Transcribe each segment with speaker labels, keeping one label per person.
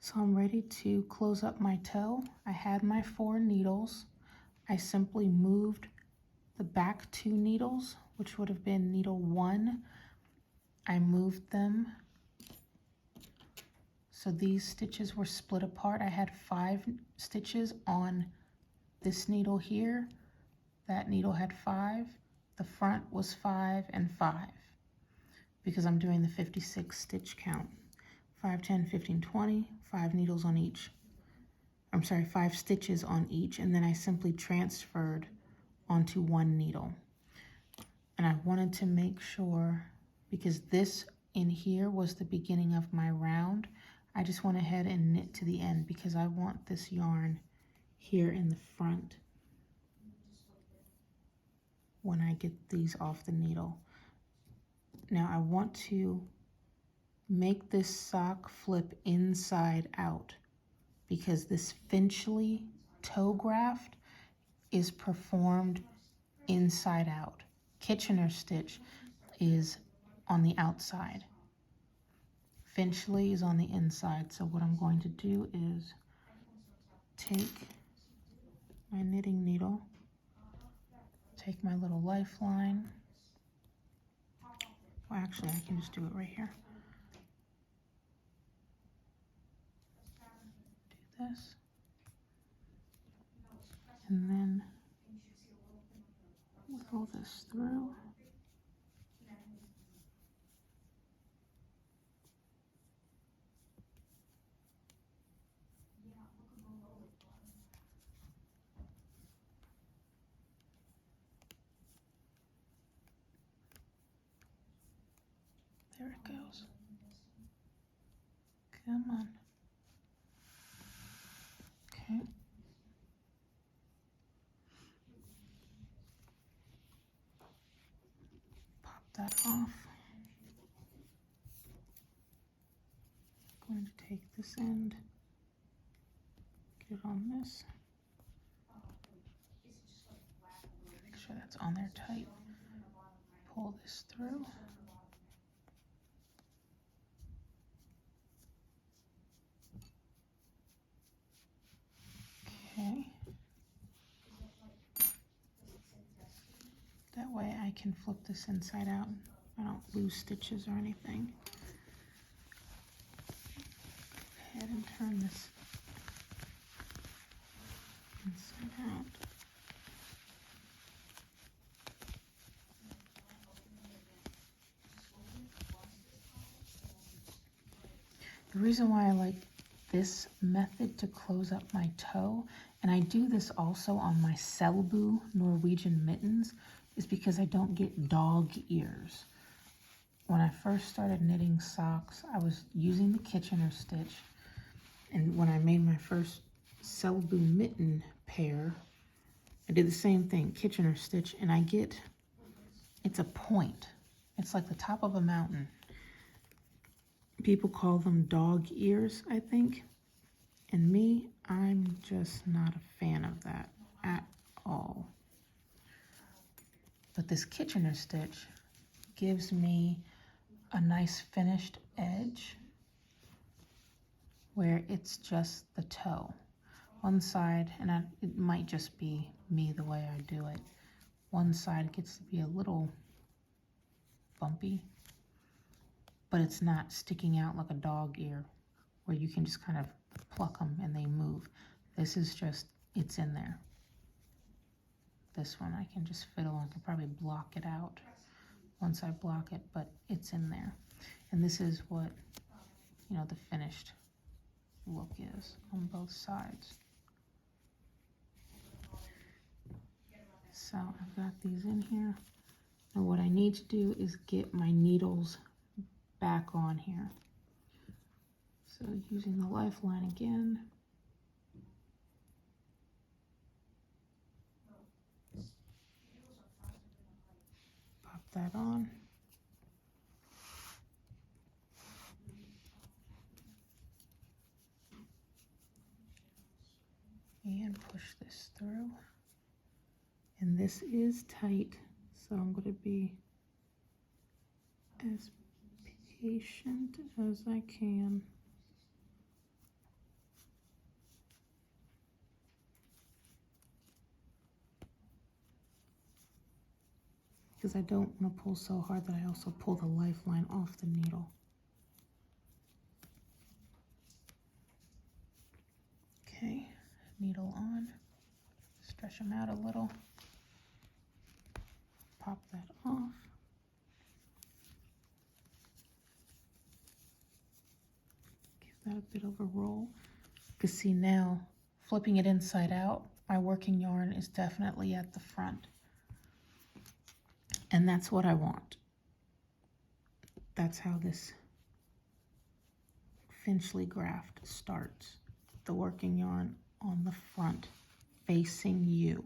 Speaker 1: So I'm ready to close up my toe. I had my 4 needles. I simply moved the back 2 needles, which would have been needle 1. I moved them so these stitches were split apart. I had 5 stitches on this needle here. That needle had 5. The front was 5 and 5 because I'm doing the 56 stitch count. 5, 10, 15, 20, 5 needles on each. I'm sorry, 5 stitches on each, and then I simply transferred onto 1 needle. And I wanted to make sure, because this in here was the beginning of my round, I just went ahead and knit to the end because I want this yarn here in the front when I get these off the needle. Now I want to make this sock flip inside out because this Finchley toe graft is performed inside out. Kitchener stitch is on the outside. Finchley is on the inside. So what I'm going to do is take my knitting needle, take my little lifeline. Well, actually, I can just do it right here. Do this. And then wiggle this through. There it goes. Come on. Okay. Pop that off. I'm going to take this end, get it on this. Make sure that's on there tight. Pull this through. Okay. That way I can flip this inside out. I don't lose stitches or anything. Go ahead and turn this inside out. The reason why I like this method to close up my toe, and I do this also on my Selbu Norwegian mittens, is because I don't get dog ears. When I first started knitting socks, I was using the Kitchener stitch, and when I made my first Selbu mitten pair, I did the same thing, Kitchener stitch, and I get, it's a point. It's like the top of a mountain. People call them dog ears, I think. And me, I'm just not a fan of that at all. But this Kitchener stitch gives me a nice finished edge where it's just the toe. One side, and it might just be me the way I do it, one side gets to be a little bumpy, but it's not sticking out like a dog ear where you can just kind of pluck them and they move. This is just, it's in there. This one I can just fiddle, I can probably block it out once I block it, but it's in there. And this is what, you know, the finished look is on both sides. So I've got these in here. Now what I need to do is get my needles back on here. So using the lifeline again. Pop that on. And push this through. And this is tight, so I'm going to be as patient as I can. because I don't want to pull so hard that I also pull the lifeline off the needle. Okay, needle on, stretch them out a little, pop that off. Give that a bit of a roll. Because see now, flipping it inside out, my working yarn is definitely at the front. And that's what I want. That's how this Finchley graft starts. The working yarn on the front, facing you.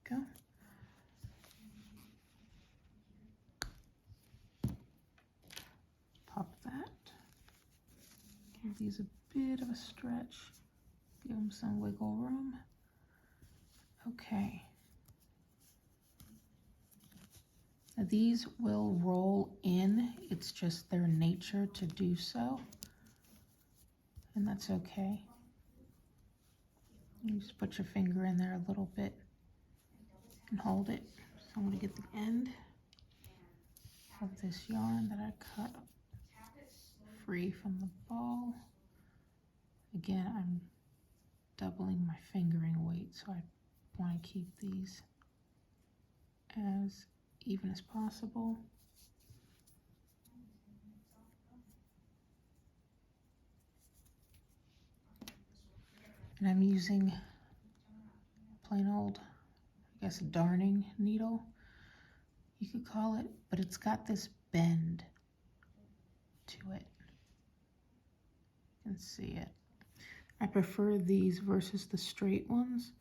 Speaker 1: There we go. Pop that. Give these a bit of a stretch. Give them some wiggle room. Okay. Now these will roll in. It's just their nature to do so. And that's okay. You just put your finger in there a little bit and hold it. So I'm going to get the end of this yarn that I cut free from the ball. Again, I'm doubling my fingering weight, so I want to keep these as even as possible. And I'm using plain old, I guess, a darning needle, you could call it, but it's got this bend to it. You can see it. I prefer these versus the straight ones.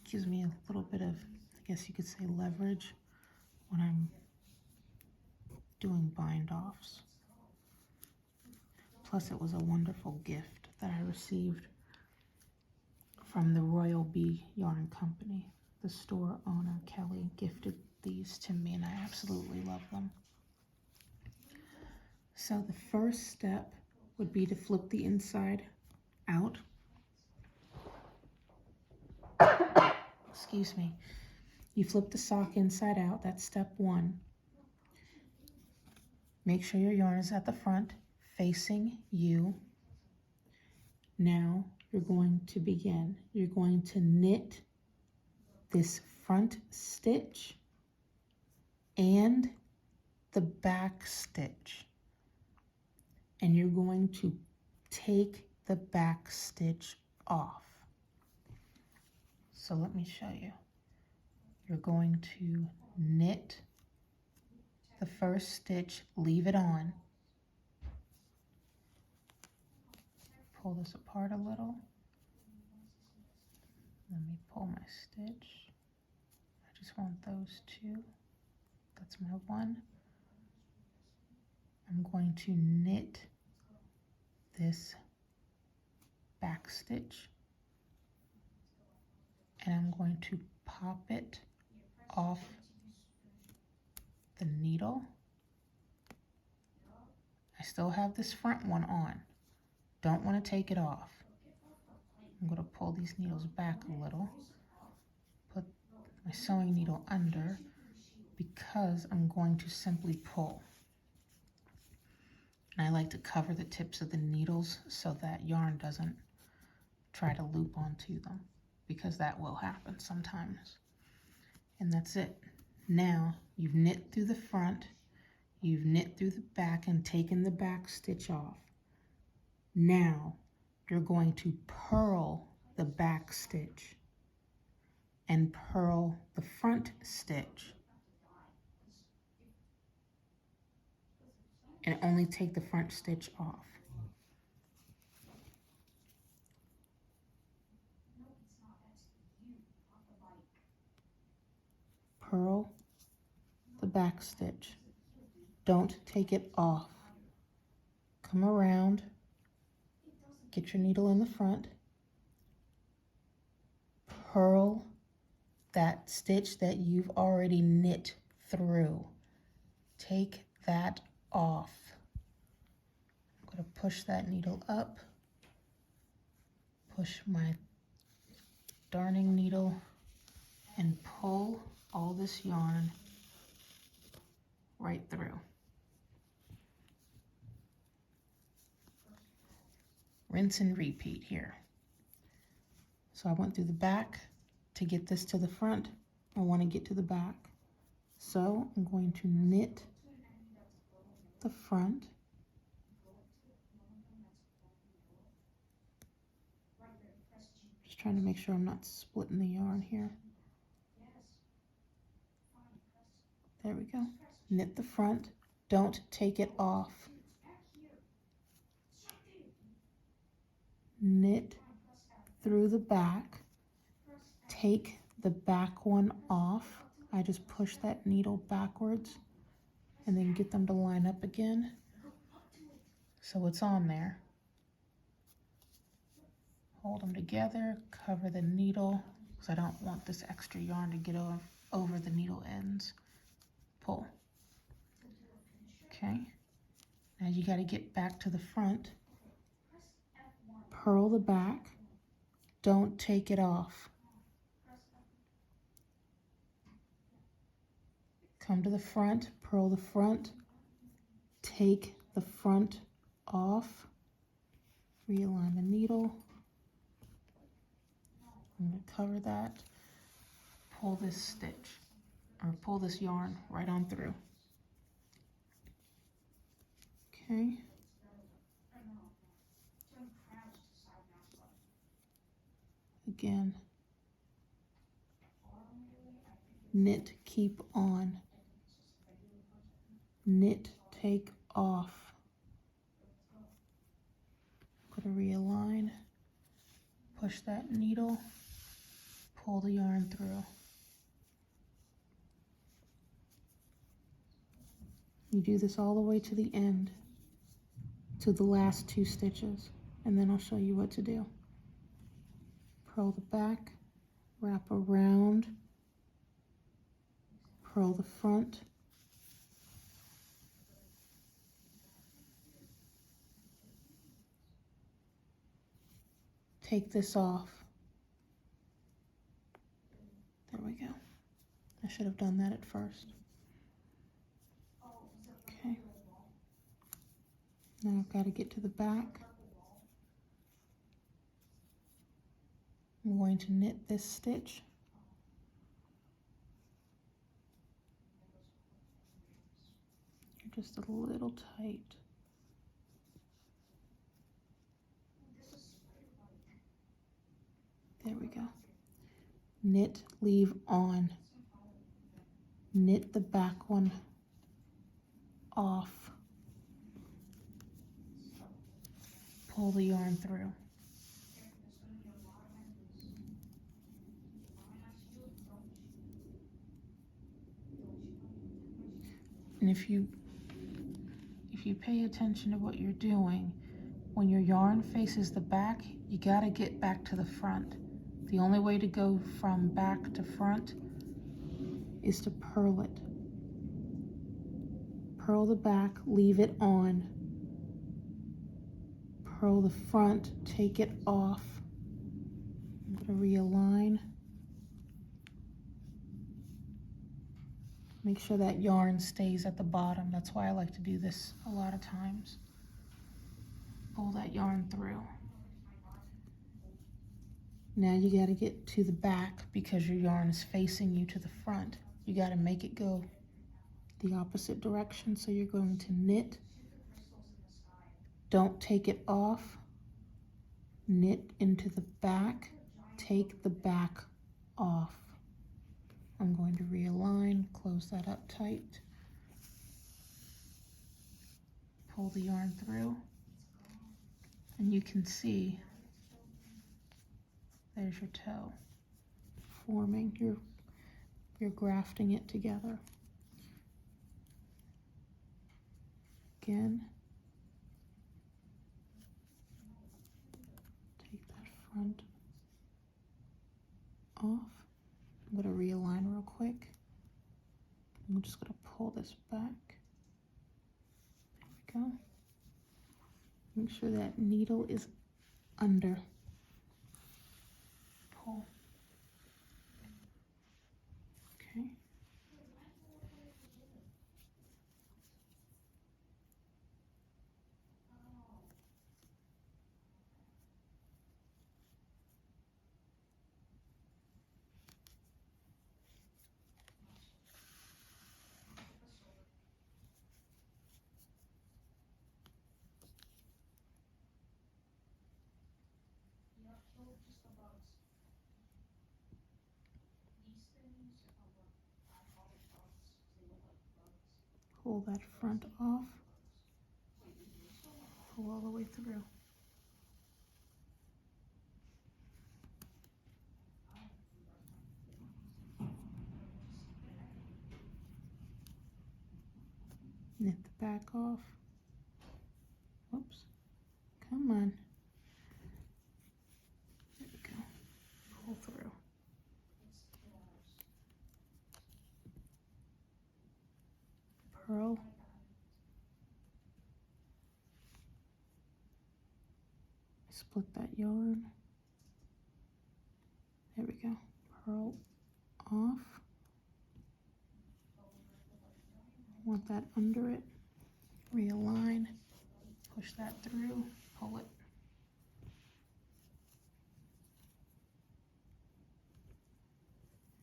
Speaker 1: Gives me a little bit of, I guess you could say, leverage when I'm doing bind-offs. Plus it was a wonderful gift that I received from the Royal Bee Yarn Company. The store owner, Kelly, gifted these to me and I absolutely love them. So the first step would be to flip the inside out. Excuse me. You flip the sock inside out, that's step one. Make sure your yarn is at the front, facing you. Now you're going to begin. You're going to knit this front stitch and the back stitch. And you're going to take the back stitch off. So let me show you. You're going to knit the first stitch, leave it on. Pull this apart a little. Let me pull my stitch. I just want those two. That's my one. I'm going to knit this back stitch and I'm going to pop it off the needle. I still have this front one on. Don't want to take it off. I'm going to pull these needles back a little, put my sewing needle under because I'm going to simply pull. And I like to cover the tips of the needles so that yarn doesn't try to loop onto them, because that will happen sometimes. And that's it. Now you've knit through the front, you've knit through the back and taken the back stitch off. Now you're going to purl the back stitch and purl the front stitch. And only take the front stitch off. Purl the back stitch. Don't take it off. come around, get your needle in the front, purl that stitch that you've already knit through. Take that off. I'm going to push that needle up, push my darning needle, and pull all this yarn right through. Rinse and repeat here. So I went through the back to get this to the front. I want to get to the back. So I'm going to knit the front. Just trying to make sure I'm not splitting the yarn here. There we go. Knit the front. Don't take it off. Knit through the back. Take the back one off. I just push that needle backwards and then get them to line up again so it's on there. Hold them together, cover the needle because I don't want this extra yarn to get over the needle ends. Pull. Okay, now you got to get back to the front. Purl the back. Don't take it off. Come to the front, purl the front, take the front off, realign the needle. I'm going to cover that, pull this stitch, or pull this yarn right on through. Okay. Again. Knit, keep on. Knit, take off. Go to realign, push that needle, pull the yarn through. You do this all the way to the end, to the last 2 stitches, and then I'll show you what to do. Purl the back, wrap around, purl the front, take this off. There we go. I should have done that at first. Okay. Now I've got to get to the back. I'm going to knit this stitch. You're just a little tight. There we go. Knit, leave on. Knit the back one off. Pull the yarn through. And if you pay attention to what you're doing, when your yarn faces the back, you gotta get back to the front. The only way to go from back to front is to purl it. Purl the back, leave it on. Purl the front, take it off. I'm gonna realign. Make sure that yarn stays at the bottom. That's why I like to do this a lot of times. Pull that yarn through. Now you got to get to the back because your yarn is facing you to the front. You got to make it go the opposite direction. So you're going to knit. Don't take it off. Knit into the back. Take the back off. I'm going to realign, close that up tight. Pull the yarn through. And you can see there's your toe forming. You're grafting it together. Again, front off. I'm going to realign real quick. I'm just going to pull this back. There we go. Make sure that needle is under. Pull. Okay. Pull that front off. Pull all the way through. Knit the back off. Whoops. Come on. There we go. Pull through. Purl. Split that yarn. There we go. Purl off. Want that under it. Realign. Push that through. Pull it.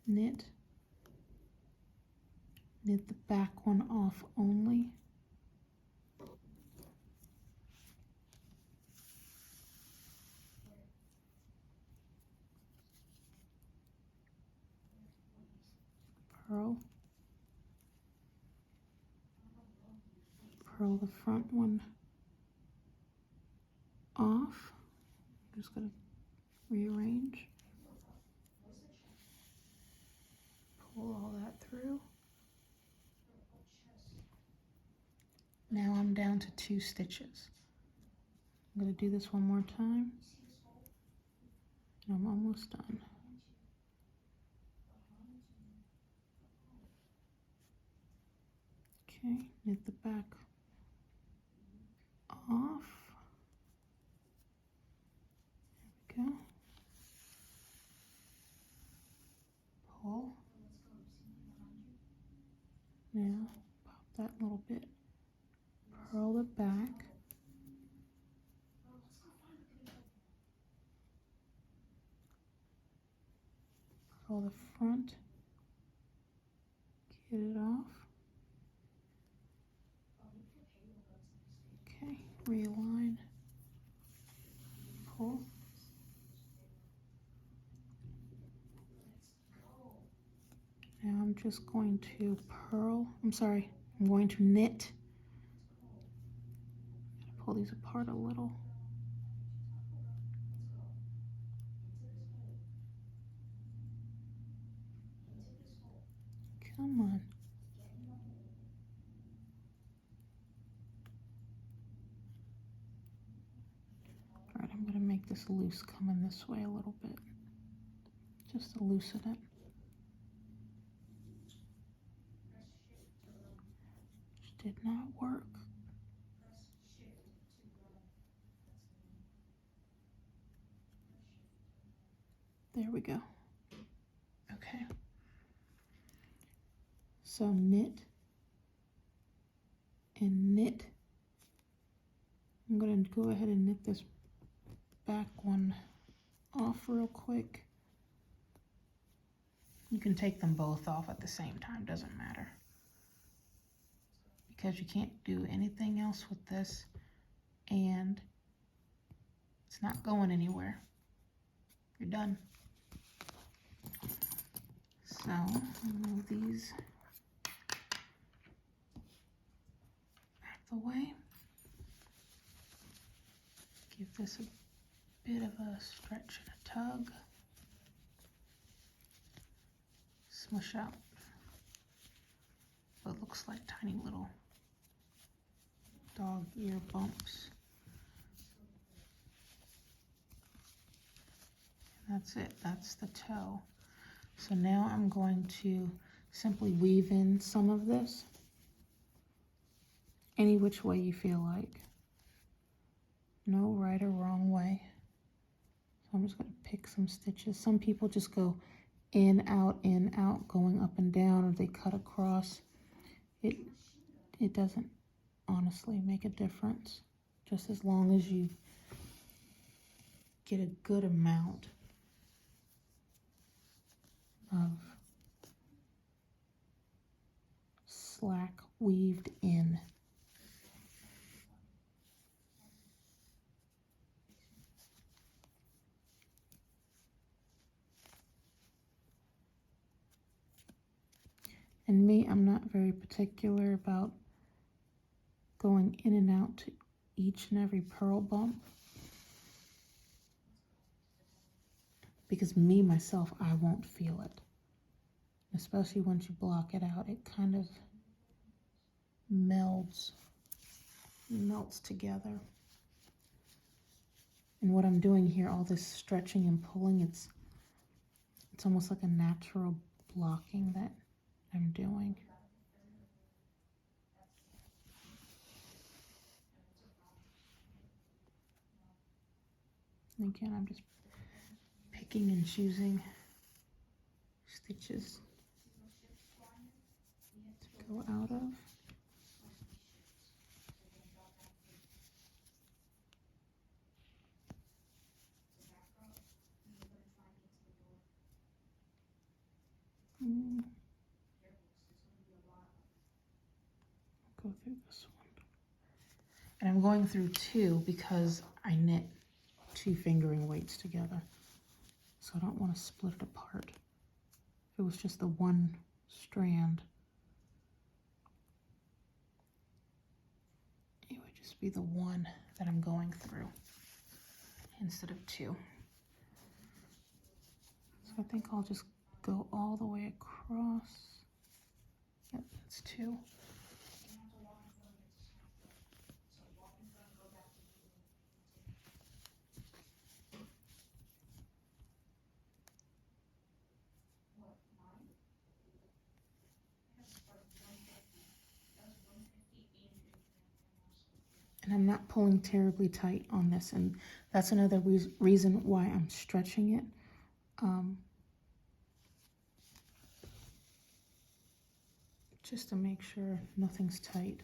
Speaker 1: Knit. Knit the back one off only. Purl. Purl the front one off. I'm just going to rearrange. Pull all that through. Now I'm down to 2 stitches. I'm going to do this one more time. I'm almost done. Okay, knit the back off. There we go. Pull. Now pop that little bit. Purl the back. Purl the front. Get it off. Okay, realign. Pull. Now I'm just going to I'm going to knit. Pull these apart a little. Come on. All right, I'm going to make this loose coming this way a little bit, just to loosen it. Which did not work. There we go. Okay. So knit and knit. I'm going to go ahead and knit this back one off real quick. You can take them both off at the same time, doesn't matter. Because you can't do anything else with this and it's not going anywhere. You're done. So move these out the way. Give this a bit of a stretch and a tug. Smush out what looks like tiny little dog ear bumps. That's it, that's the toe. So now I'm going to simply weave in some of this, any which way you feel like. No right or wrong way. So I'm just going to pick some stitches. Some people just go in, out, going up and down, or they cut across. It doesn't honestly make a difference, just as long as you get a good amount of slack weaved in. And me, I'm not very particular about going in and out to each and every purl bump, because me, myself, I won't feel it. Especially once you block it out, it kind of melts together. And what I'm doing here, all this stretching and pulling, it's almost like a natural blocking that I'm doing. And again, I'm just picking and choosing stitches to go out of. Go through this one. And I'm going through two because I knit two fingering weights together. So I don't want to split it apart. If it was just the one strand, it would just be the one that I'm going through instead of two. So I think I'll just go all the way across. Yep, that's two. And I'm not pulling terribly tight on this, and that's another reason why I'm stretching it. Just to make sure nothing's tight.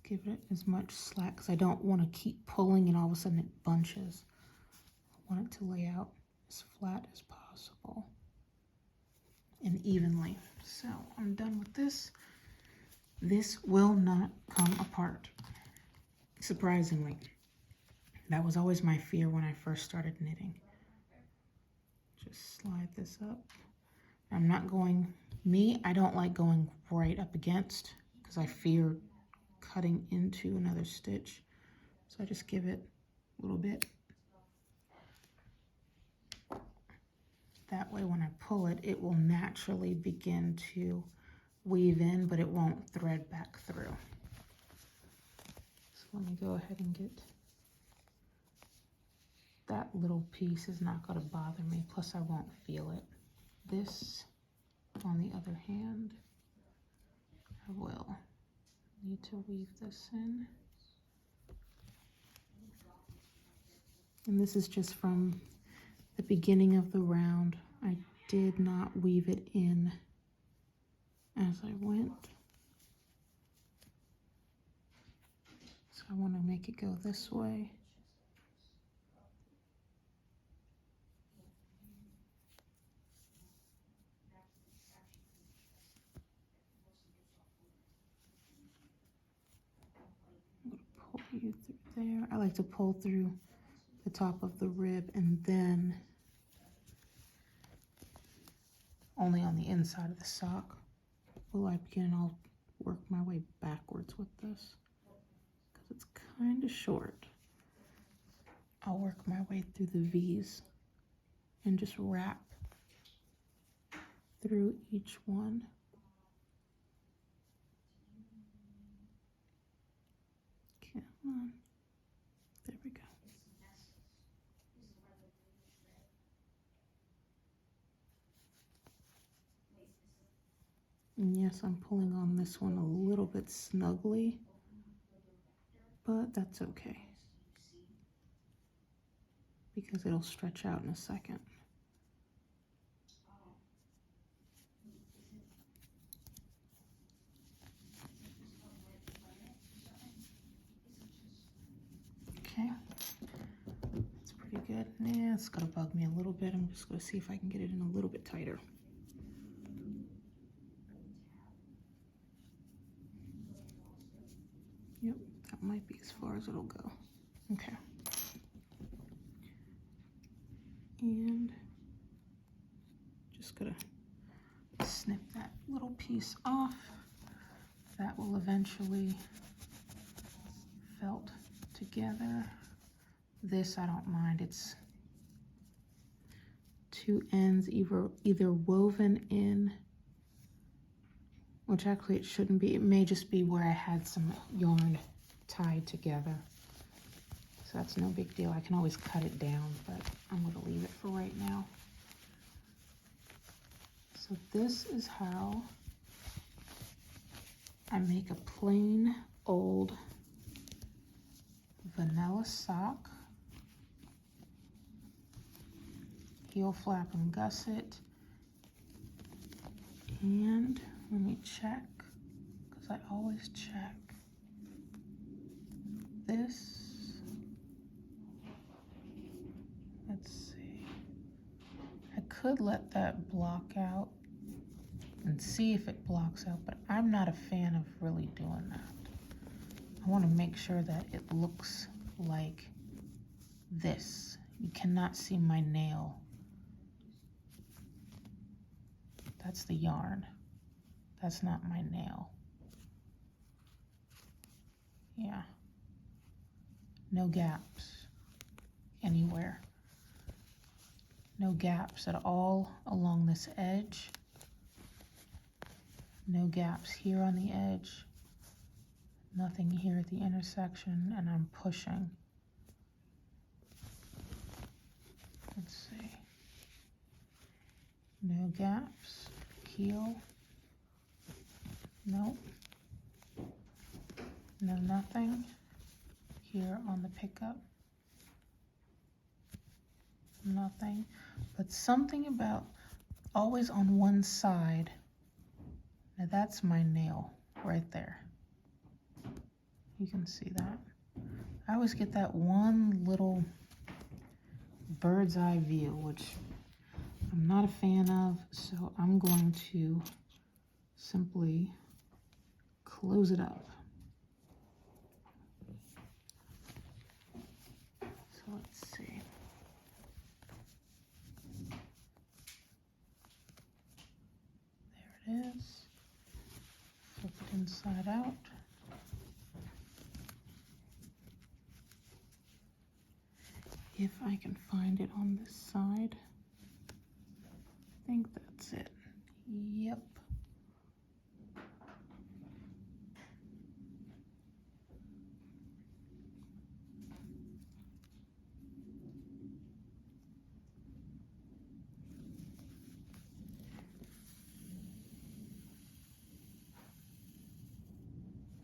Speaker 1: Give it as much slack, because I don't want to keep pulling and all of a sudden it bunches. I want it to lay out as flat as possible and evenly. So I'm done with this. This will not come apart, surprisingly. That was always my fear when I first started knitting. Just slide this up. I'm not going, I don't like going right up against, because I fear cutting into another stitch. So I just give it a little bit. That way when I pull it, it will naturally begin to weave in, but it won't thread back through. So let me go ahead and get, that little piece is not going to bother me, plus I won't feel it. This, on the other hand, I will need to weave this in. And this is just from the beginning of the round. I did not weave it in as I went. So I want to make it go this way. I'm going to pull you through there. I like to pull through the top of the rib, and then only on the inside of the sock will I begin. I'll work my way backwards with this because it's kind of short. I'll work my way through the V's and just wrap through each one. Come on. There we go. And yes, I'm pulling on this one a little bit snugly, but that's okay because it'll stretch out in a second. Okay, that's pretty good. Yeah, it's gonna bug me a little bit. I'm just gonna see if I can get it in a little bit tighter. Yep, that might be as far as it'll go. Okay. And just gonna snip that little piece off. That will eventually felt together. This I don't mind. It's two ends either woven in, which actually it shouldn't be. It may just be where I had some yarn tied together. So that's no big deal. I can always cut it down, but I'm going to leave it for right now. So this is how I make a plain old vanilla sock. Heel flap and gusset. And let me check, because I always check. This, let's see. I could let that block out and see if it blocks out, but I'm not a fan of really doing that. I want to make sure that it looks like this. You cannot see my nail. That's the yarn. That's not my nail. Yeah. No gaps anywhere. No gaps at all along this edge. No gaps here on the edge. Nothing here at the intersection, and I'm pushing. Let's see. No gaps. Heel. Nope. No nothing. Here on the pickup. Nothing. But something about always on one side. Now that's my nail right there. You can see that. I always get that one little bird's eye view, which I'm not a fan of, so I'm going to simply close it up. So let's see. There it is. Flip it inside out. If I can find it on this side. I think that's it. Yep.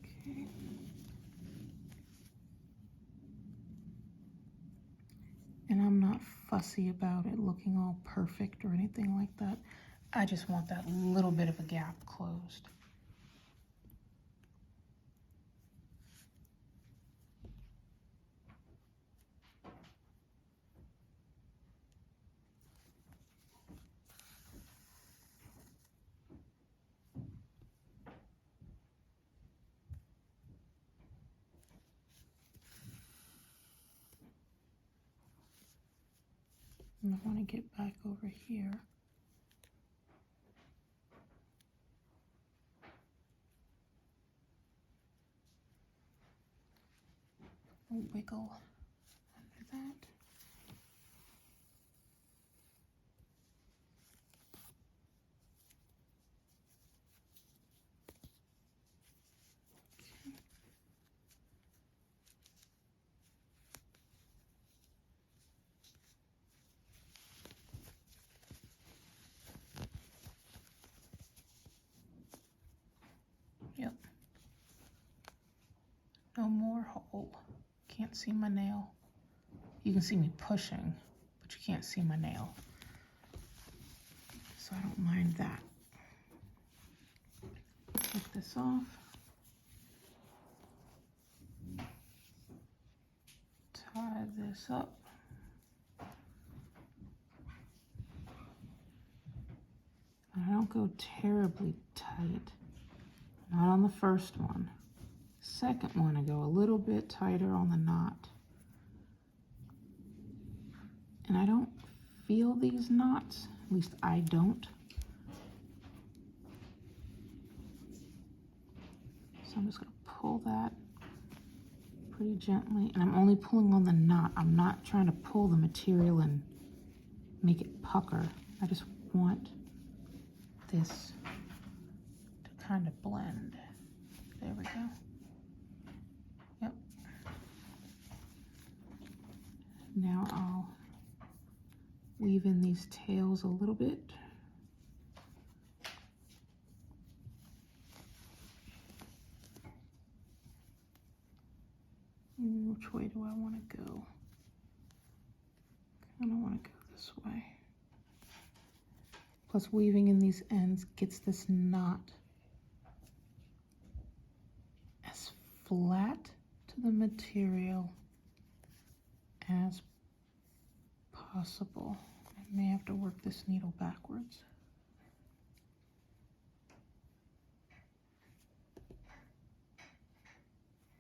Speaker 1: Okay. And I'm not fussy about it looking all perfect or anything like that. I just want that little bit of a gap closed. And I want to get back over here. A wiggle under that. can't see my nail. You can see me pushing, but you can't see my nail. So I don't mind that. Take this off. Tie this up. I don't go terribly tight. Not on the first one. Second one, I go a little bit tighter on the knot. And I don't feel these knots, at least I don't. So I'm just gonna pull that pretty gently, and I'm only pulling on the knot. I'm not trying to pull the material and make it pucker. I just want this to kind of blend. There we go. Yep. Now I'll weave in these tails a little bit. Which way do I want to go? I don't want to go this way. Plus, weaving in these ends gets this knot as flat to the material as possible. I may have to work this needle backwards.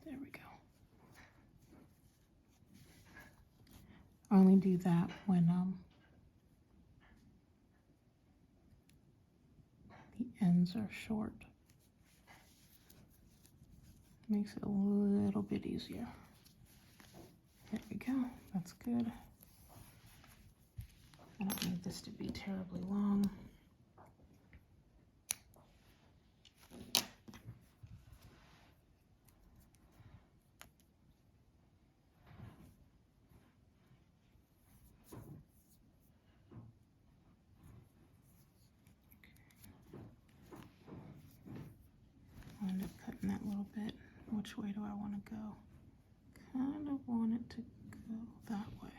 Speaker 1: There we go. I only do that when the ends are short. Makes it a little bit easier. There we go, that's good. I don't need this to be terribly long. I'll end up cutting that little bit. Which way do I want to go? Kind of want it to go that way.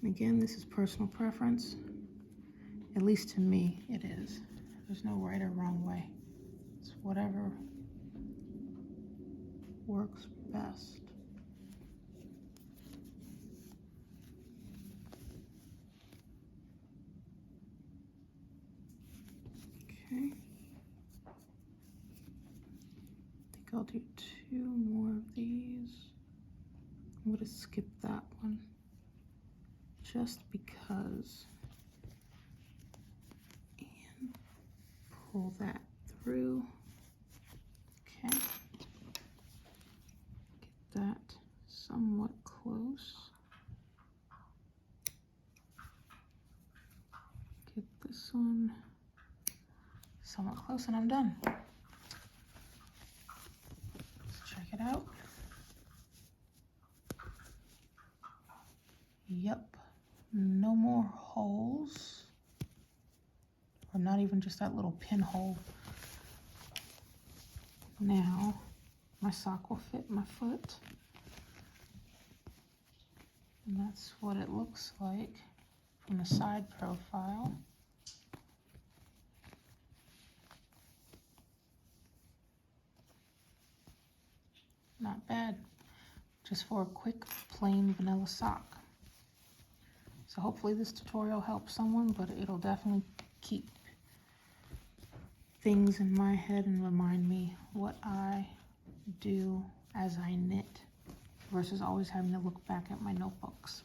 Speaker 1: And again, this is personal preference. At least to me, it is. There's no right or wrong way. It's whatever works best. Okay. I think I'll do 2 more of these. I'm going to skip that one just because. And pull that through. Okay. Get that somewhat close. Get this one somewhat close and I'm done. Let's check it out. Yep, no more holes, or not even just that little pinhole. Now my sock will fit my foot, and that's what it looks like from the side profile. Not bad, just for a quick plain vanilla sock. So hopefully this tutorial helps someone, but it'll definitely keep things in my head and remind me what I do as I knit versus always having to look back at my notebooks.